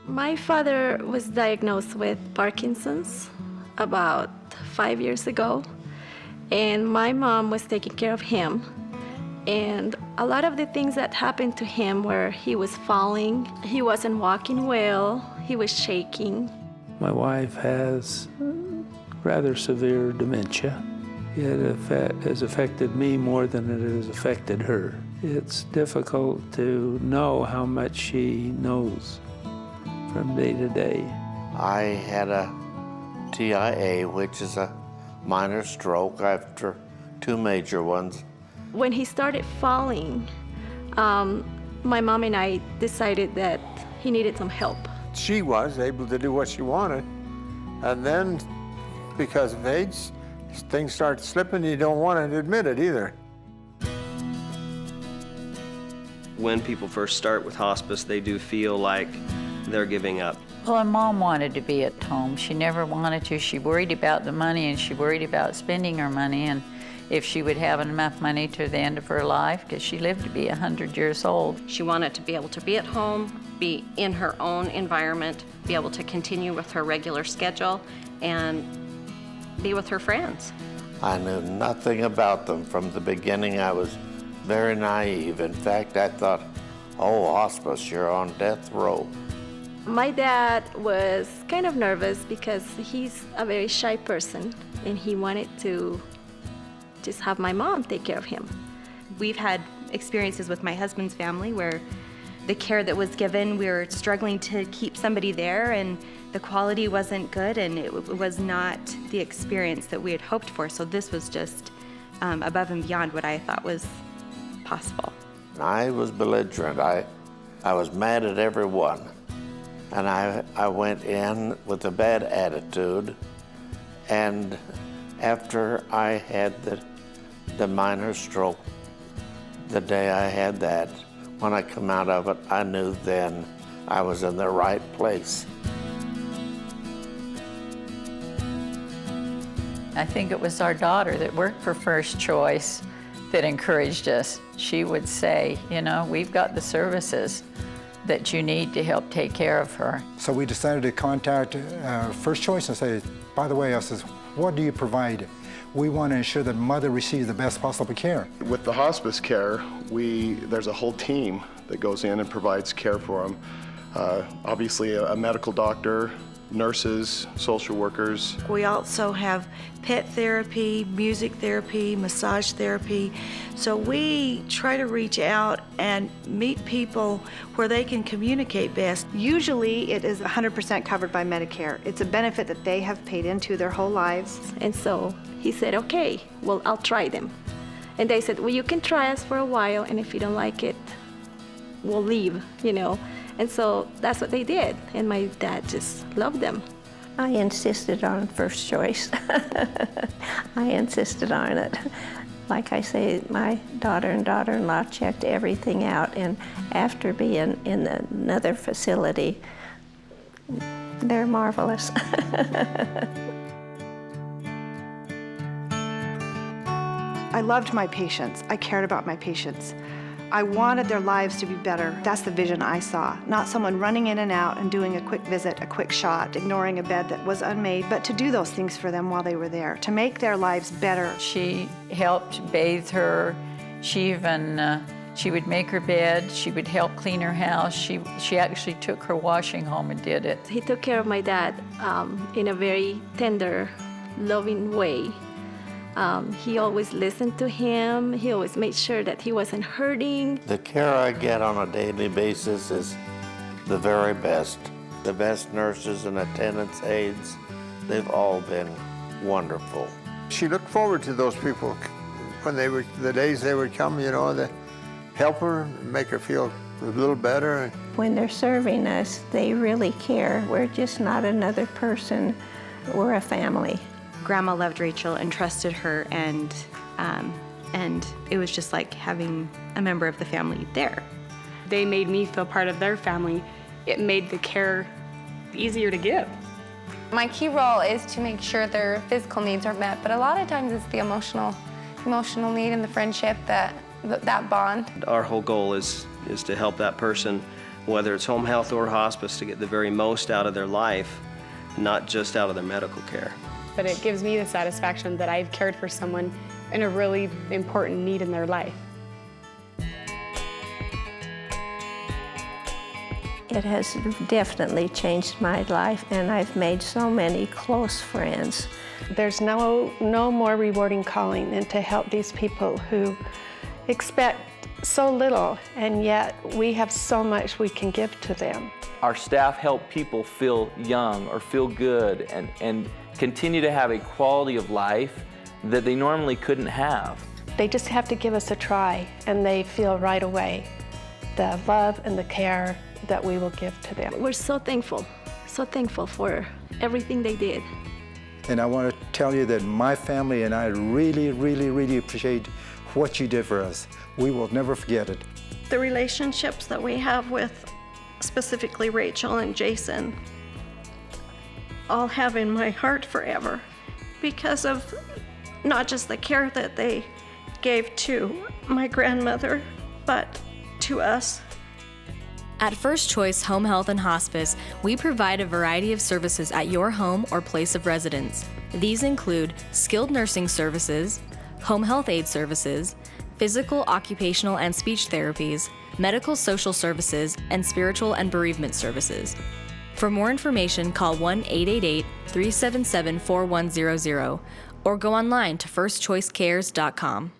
My father was diagnosed with Parkinson's about 5 years ago, and my mom was taking care of him. And a lot of the things that happened to him were he was falling, he wasn't walking well, he was shaking. My wife has rather severe dementia. It has affected me more than it has affected her. It's difficult to know how much she knows from day to day. I had a TIA, which is a minor stroke after 2 major ones. When he started falling, my mom and I decided that he needed some help. She was able to do what she wanted, and then because of age, things start slipping. You don't want to admit it either. When people first start with hospice, they do feel like they're giving up. Well, her mom wanted to be at home. She never wanted to. She worried about the money, and she worried about spending her money, and if she would have enough money to the end of her life, because she lived to be 100 years old. She wanted to be able to be at home, be in her own environment, be able to continue with her regular schedule, and be with her friends. I knew nothing about them from the beginning. I was very naive. In fact, I thought, oh, hospice, you're on death row. My dad was kind of nervous because he's a very shy person, and he wanted to just have my mom take care of him. We've had experiences with my husband's family where the care that was given, we were struggling to keep somebody there, and the quality wasn't good, and it was not the experience that we had hoped for. So this was just above and beyond what I thought was possible. I was belligerent. I was mad at everyone. And I went in with a bad attitude. And after I had the minor stroke, the day I had that, when I come out of it, I knew then I was in the right place. I think it was our daughter that worked for First Choice that encouraged us. She would say, you know, we've got the services that you need to help take care of her. So we decided to contact First Choice and say, by the way, I says, what do you provide? We want to ensure that mother receives the best possible care. With the hospice care, there's a whole team that goes in and provides care for them. Obviously, a medical doctor, nurses, social workers. We also have pet therapy, music therapy, massage therapy. So we try to reach out and meet people where they can communicate best. Usually it is 100% covered by Medicare. It's a benefit that they have paid into their whole lives. And so he said, okay, well, I'll try them. And they said, well, you can try us for a while, and if you don't like it, we'll leave, you know. And so that's what they did, and my dad just loved them. I insisted on First Choice. I insisted on it. Like I say, my daughter and daughter-in-law checked everything out, and after being in another facility, they're marvelous. I loved my patients. I cared about my patients. I wanted their lives to be better. That's the vision I saw. Not someone running in and out and doing a quick visit, a quick shot, ignoring a bed that was unmade, but to do those things for them while they were there, to make their lives better. She helped bathe her. She even, she would make her bed. She would help clean her house. She actually took her washing home and did it. He took care of my dad in a very tender, loving way. He always listened to him. He always made sure that he wasn't hurting. The care I get on a daily basis is the very best. The best nurses and attendants, aides, they've all been wonderful. She looked forward to those people when the days they would come, you know, to help her, make her feel a little better. When they're serving us, they really care. We're just not another person. We're a family. Grandma loved Rachel and trusted her, and it was just like having a member of the family there. They made me feel part of their family. It made the care easier to give. My key role is to make sure their physical needs are met, but a lot of times it's the emotional need and the friendship, that bond. Our whole goal is to help that person whether it's home health or hospice, to get the very most out of their life, not just out of their medical care. But it gives me the satisfaction that I've cared for someone in a really important need in their life. It has definitely changed my life, and I've made so many close friends. There's no more rewarding calling than to help these people who expect so little, and yet we have so much we can give to them. Our staff help people feel young or feel good and continue to have a quality of life that they normally couldn't have. They just have to give us a try, and they feel right away the love and the care that we will give to them. We're so thankful for everything they did. And I want to tell you that my family and I really, really, really appreciate what you did for us. We will never forget it. The relationships that we have with specifically Rachel and Jason, I'll have in my heart forever because of not just the care that they gave to my grandmother, but to us. At First Choice Home Health and Hospice, we provide a variety of services at your home or place of residence. These include skilled nursing services, home health aide services, physical, occupational, and speech therapies, medical social services, and spiritual and bereavement services. For more information, call 1-888-377-4100 or go online to firstchoicecares.com.